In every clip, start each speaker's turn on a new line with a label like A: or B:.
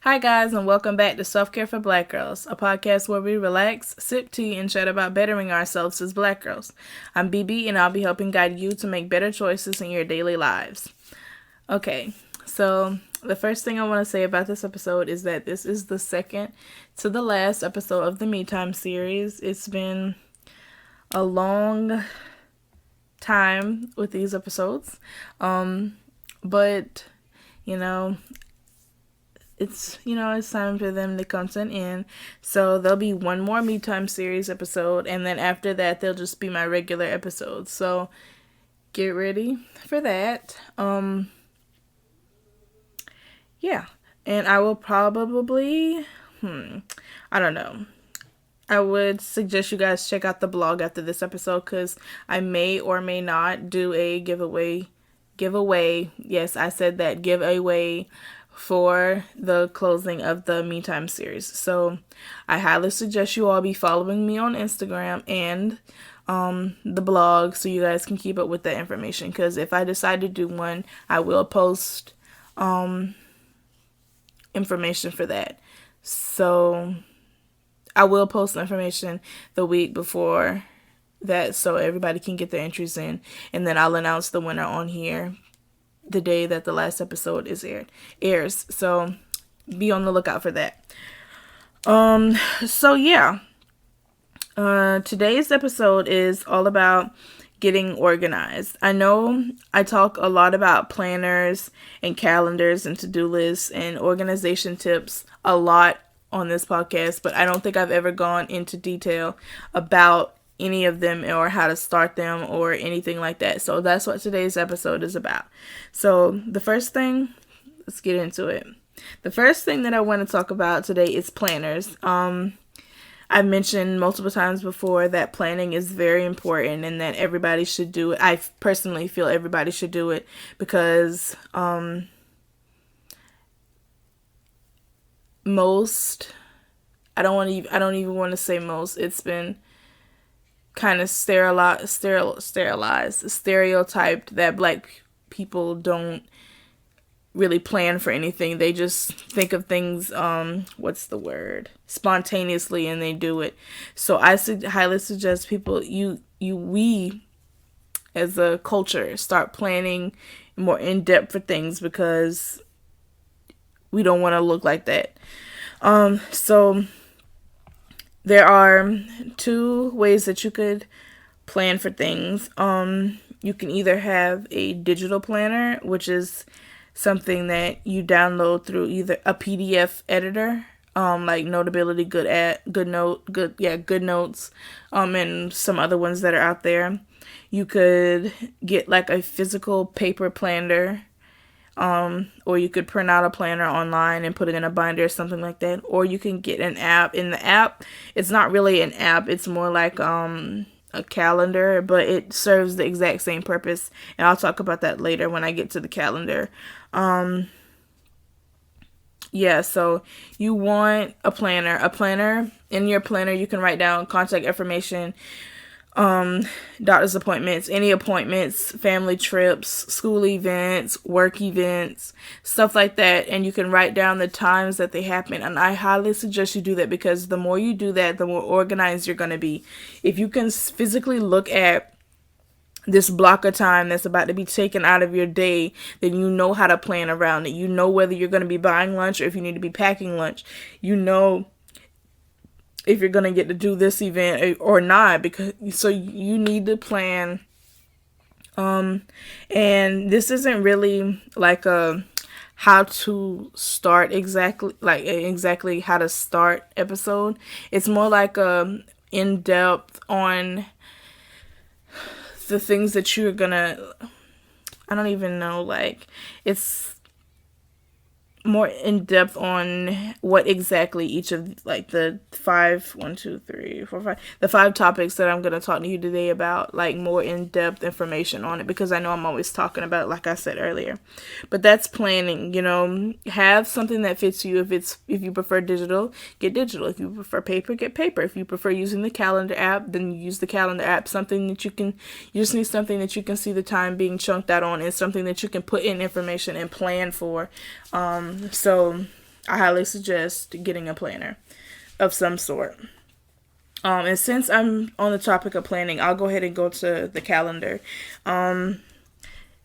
A: Hi, guys, and welcome back to Self-Care for Black Girls, a podcast where we relax, sip tea, and chat about bettering ourselves as Black girls. I'm BB, and I'll be helping guide you to make better choices in your daily lives. Okay, so the first thing I want to say about this episode is that this is the second to the last episode of the Me Time series. It's been a long time with these episodes, but it's time for them to come to an end. So there'll be one more Me Time series episode, and then after that they'll just be my regular episodes. So get ready for that. Yeah. And I will probably I don't know. I would suggest you guys check out the blog after this episode, because I may or may not do a giveaway. Yes, I said that, giveaway for the closing of the Me Time series. So I highly suggest you all be following me on Instagram and the blog so you guys can keep up with that information, because if I decide to do one, I will post information for that. So I will post the information the week before that so everybody can get their entries in, and then I'll announce the winner on here the day that the last episode airs. So be on the lookout for that. So yeah. Today's episode is all about getting organized. I know I talk a lot about planners and calendars and to-do lists and organization tips a lot on this podcast, but I don't think I've ever gone into detail about any of them or how to start them or anything like that. So that's what today's episode is about. So the first thing, let's get into it. The first thing that I want to talk about today is planners. I've mentioned multiple times before that planning is very important and that everybody should do it. I personally feel everybody should do it because most, I don't even want to say most. It's been kind of stereotyped that Black people don't really plan for anything. They just think of things, spontaneously, and they do it. So I highly suggest people, we as a culture start planning more in depth for things, because we don't want to look like that. So there are two ways that you could plan for things. You can either have a digital planner, which is something that you download through either a PDF editor, like Notability, GoodNotes, and some other ones that are out there. You could get like a physical paper planner, or you could print out a planner online and put it in a binder or something like that. Or you can get an app. In the app, it's not really an app. It's more like a calendar, but it serves the exact same purpose. And I'll talk about that later when I get to the calendar. So you want a planner. In your planner, you can write down contact information, doctor's appointments, any appointments, family trips, school events, work events, stuff like that. And you can write down the times that they happen. And I highly suggest you do that, because the more you do that, the more organized you're going to be. If you can physically look at this block of time that's about to be taken out of your day, then you know how to plan around it. You know whether you're going to be buying lunch or if you need to be packing lunch. You know if you're going to get to do this event or not, so you need to plan. And this isn't really like a how to start exactly how to start episode. It's more like a in-depth on the things that you're gonna, I don't even know, like, it's more in depth on what exactly each of like the the 5 topics that I'm going to talk to you today about, like more in depth information on it, because I know I'm always talking about it, like I said earlier. But that's planning. Have something that fits you. If you prefer digital, get digital. If you prefer paper, get paper. If you prefer using the calendar app, then use the calendar app. You just need something that you can see the time being chunked out on, and something that you can put in information and plan for. So I highly suggest getting a planner of some sort. And since I'm on the topic of planning, I'll go ahead and go to the calendar.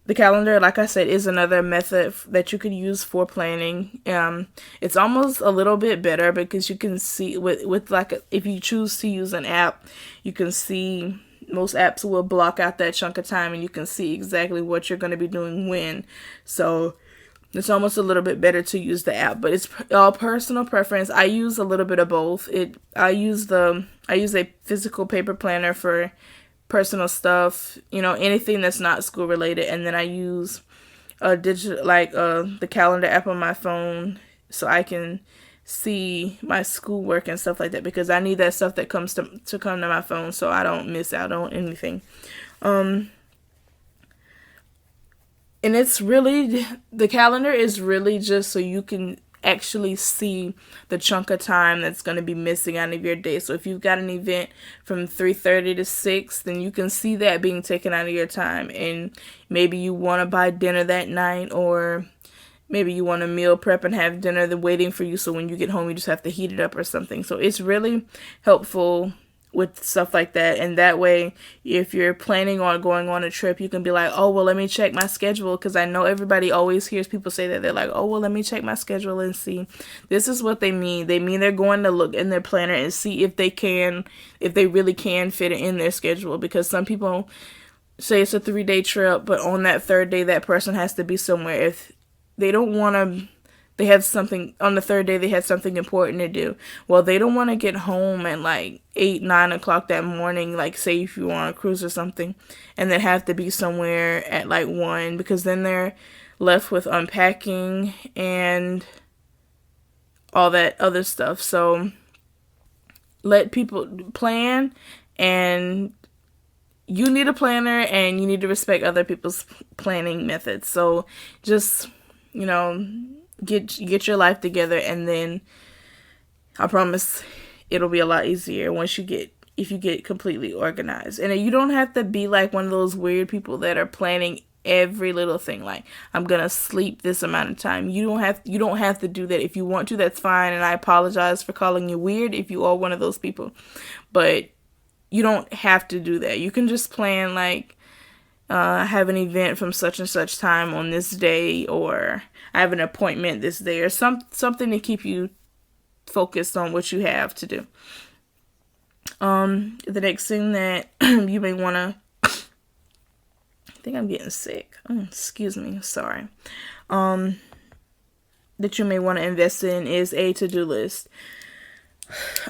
A: The calendar, like I said, is another method that you could use for planning. It's almost a little bit better because you can see with like if you choose to use an app, you can see most apps will block out that chunk of time and you can see exactly what you're going to be doing when. So it's almost a little bit better to use the app, but it's all personal preference. I use a little bit of both. I use a physical paper planner for personal stuff, anything that's not school related, and then I use a digital the calendar app on my phone so I can see my schoolwork and stuff like that because I need that stuff that comes to come to my phone so I don't miss out on anything. And the calendar is really just so you can actually see the chunk of time that's going to be missing out of your day. So if you've got an event from 3:30 to 6, then you can see that being taken out of your time. And maybe you want to buy dinner that night, or maybe you want to meal prep and have dinner waiting for you. So when you get home, you just have to heat it up or something. So it's really helpful with stuff like that. And that way, if you're planning on going on a trip, you can be like, oh, well, let me check my schedule. Because I know everybody always hears people say that. They're like, oh, well, let me check my schedule and see. This is what they mean. They mean they're going to look in their planner and see if they really can fit it in their schedule. Because some people say it's a 3-day trip, but on that third day, that person has to be somewhere. If they don't want to, they have something on the third day, they had something important to do. Well, they don't want to get home at like 8, 9 o'clock that morning, like say if you want a cruise or something, and then have to be somewhere at like 1, because then they're left with unpacking and all that other stuff. So let people plan, and you need a planner and you need to respect other people's planning methods. So just, get your life together, and then I promise it'll be a lot easier if you get completely organized. And you don't have to be like one of those weird people that are planning every little thing. Like, I'm gonna sleep this amount of time. You don't have to do that. If you want to, that's fine. And I apologize for calling you weird if you are one of those people. But you don't have to do that. You can just plan like, I have an event from such and such time on this day, or I have an appointment this day, or something to keep you focused on what you have to do. The next thing that you may want to, I think I'm getting sick. Excuse me, sorry. That you may want to invest in is a to-do list.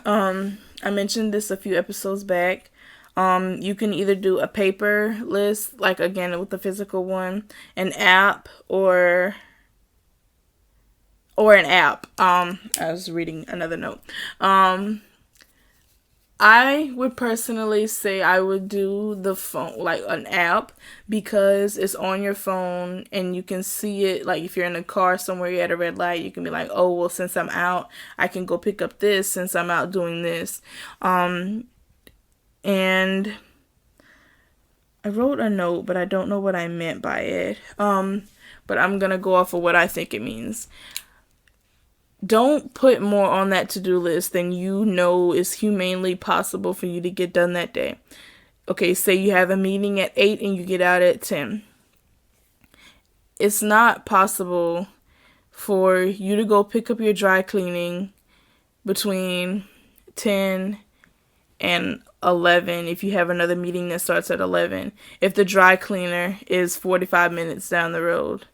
A: I mentioned this a few episodes back. You can either do a paper list, like again with the physical one, an app, or an app. I was reading another note. I would personally say I would do the phone, like an app, because it's on your phone and you can see it. Like if you're in a car somewhere, you're at a red light, you can be like, oh, well, since I'm out, I can go pick up this since I'm out doing this. And I wrote a note, but I don't know what I meant by it. But I'm going to go off of what I think it means. Don't put more on that to-do list than you know is humanely possible for you to get done that day. Okay, say you have a meeting at 8 and you get out at 10. It's not possible for you to go pick up your dry cleaning between 10 and 11 if you have another meeting that starts at 11. If the dry cleaner is 45 minutes down the road,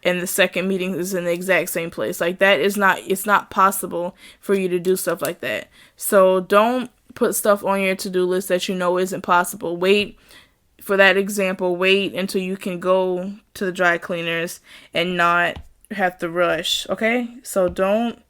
A: and the second meeting is in the exact same place. Like that is it's not possible for you to do stuff like that. So don't put stuff on your to-do list that you know isn't possible. Wait, for that example, wait until you can go to the dry cleaners and not have to rush, okay? So don't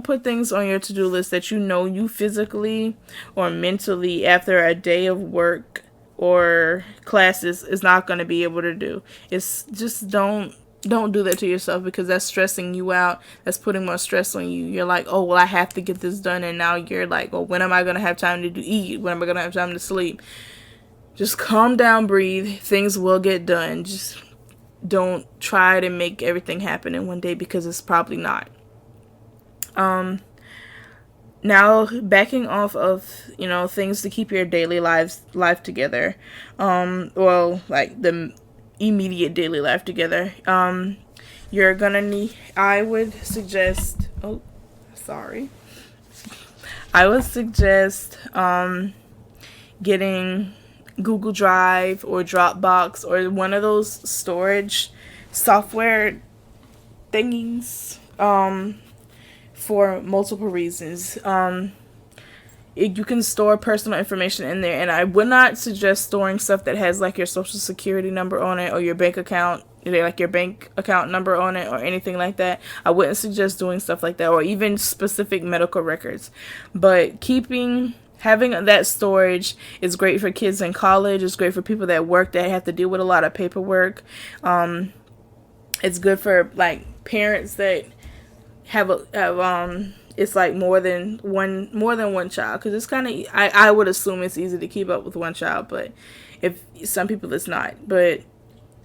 A: put things on your to-do list that you know you physically or mentally after a day of work or classes is not going to be able to do. It's just don't do that to yourself, because that's stressing you out. That's putting more stress on you. You're like, oh, well, I have to get this done. And now you're like, well, when am I going to have time to eat? When am I going to have time to sleep? Just calm down, breathe. Things will get done. Just don't try to make everything happen in one day, because it's probably not. Now, backing off of, things to keep your daily life together, well, like the immediate daily life together, you're gonna need, I would suggest, oh, sorry, I would suggest, getting Google Drive or Dropbox or one of those storage software thingies, for multiple reasons. You can store personal information in there, and I would not suggest storing stuff that has like your social security number on it or your bank account, like your bank account number on it or anything like that. I wouldn't suggest doing stuff like that, or even specific medical records. But having that storage is great for kids in college. It's great for people that work that have to deal with a lot of paperwork. It's good for like parents that have it's like more than one child, because it's kind of, I would assume it's easy to keep up with one child, but if some people it's not. But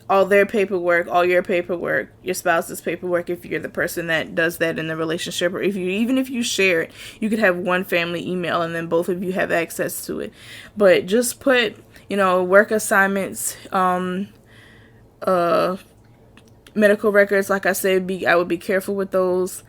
A: all their paperwork, all your paperwork, your spouse's paperwork, if you're the person that does that in the relationship, or even if you share it, you could have one family email and then both of you have access to it. But just put, work assignments, medical records, like I said, I would be careful with those.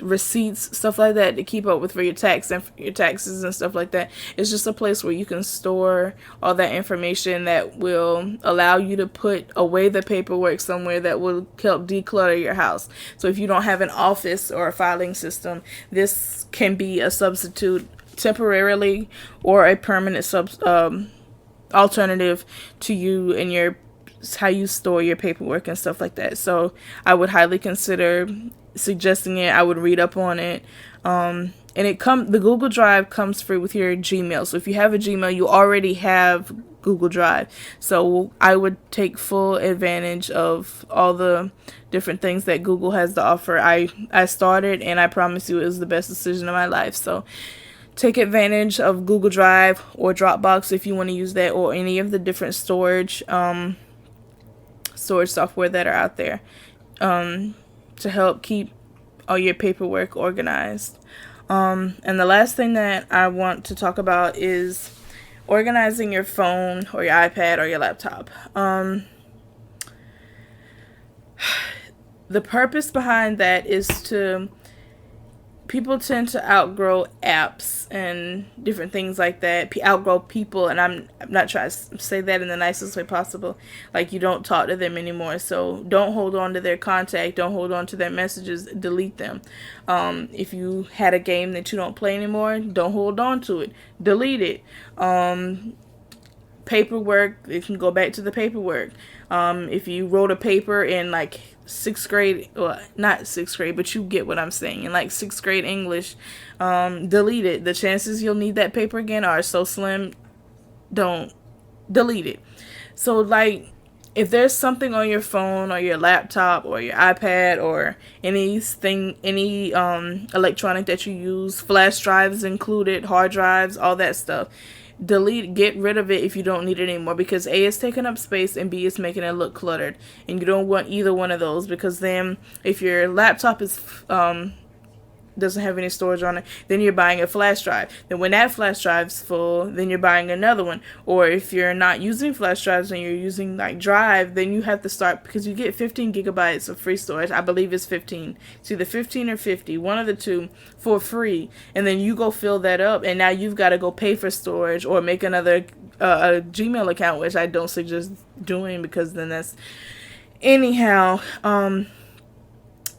A: Receipts, stuff like that, to keep up with for your taxes and stuff like that. It's just a place where you can store all that information that will allow you to put away the paperwork somewhere that will help declutter your house. So if you don't have an office or a filing system, this can be a substitute temporarily or a permanent alternative to you and how you store your paperwork and stuff like that. So I would highly consider suggesting it. I would read up on it. And the Google Drive comes free with your Gmail. So if you have a Gmail, you already have Google Drive. So I would take full advantage of all the different things that Google has to offer. I started, and I promise you it was the best decision of my life. So take advantage of Google Drive or Dropbox if you want to use that, or any of the different storage software that are out there, to help keep all your paperwork organized. And the last thing that I want to talk about is organizing your phone or your iPad or your laptop. The purpose behind that is people tend to outgrow apps and different things like that, outgrow people, and I'm not trying to say that in the nicest way possible, like you don't talk to them anymore. So don't hold on to their contact, don't hold on to their messages, delete them. If you had a game that you don't play anymore, don't hold on to it, delete it. Paperwork, you can go back to the paperwork. If you wrote a paper in like 6th grade, well, not 6th grade, but you get what I'm saying, in like 6th grade English, delete it. The chances you'll need that paper again are so slim. Don't delete it. So like, if there's something on your phone or your laptop or your iPad or any electronic that you use, flash drives included, hard drives, all that stuff, get rid of it if you don't need it anymore, because A, it's taking up space, and B, it's making it look cluttered, and you don't want either one of those, because then if your laptop is doesn't have any storage on it, then you're buying a flash drive. Then when that flash drive's full, then you're buying another one. Or if you're not using flash drives and you're using like Drive, then you have to start, because you get 15 gigabytes of free storage. I believe it's 15. It's either 15 or 50, one of the two, for free. And then you go fill that up, and now you've got to go pay for storage or make another a Gmail account, which I don't suggest doing, because then that's anyhow.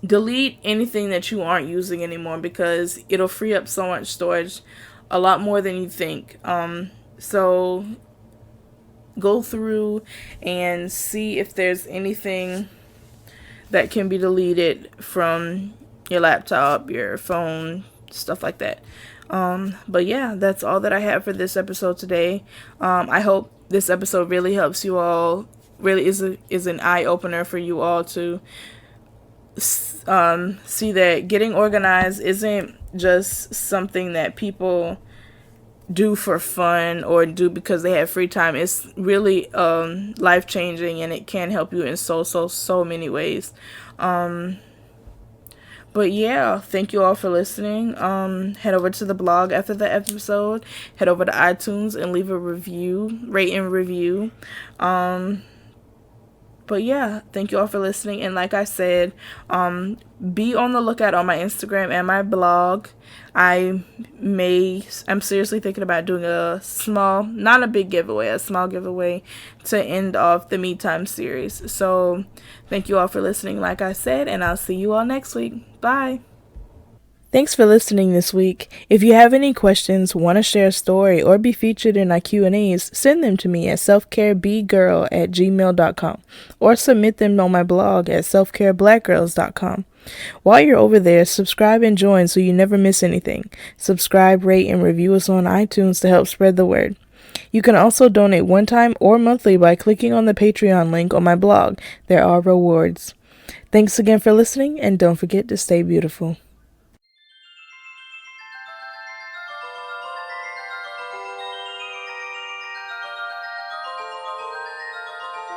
A: Delete anything that you aren't using anymore, because it'll free up so much storage, a lot more than you think. So go through and see if there's anything that can be deleted from your laptop, your phone, stuff like that. But yeah, that's all that I have for this episode today. I hope this episode really helps you all, really is an eye-opener for you all to see that getting organized isn't just something that people do for fun or do because they have free time. It's really life changing, and it can help you in so many ways. But yeah, thank you all for listening. Head over to the blog after the episode. Head over to iTunes and leave a review, rate and review. But yeah, thank you all for listening. And like I said, be on the lookout on my Instagram and my blog. I'm seriously thinking about doing a small, not a big giveaway, a small giveaway to end off the Me Time series. So thank you all for listening, like I said, and I'll see you all next week. Bye. Thanks for listening this week. If you have any questions, want to share a story, or be featured in our Q&As, send them to me at selfcarebgirl@gmail.com or submit them on my blog at selfcareblackgirls.com. While you're over there, subscribe and join so you never miss anything. Subscribe, rate, and review us on iTunes to help spread the word. You can also donate one time or monthly by clicking on the Patreon link on my blog. There are rewards. Thanks again for listening, and don't forget to stay beautiful.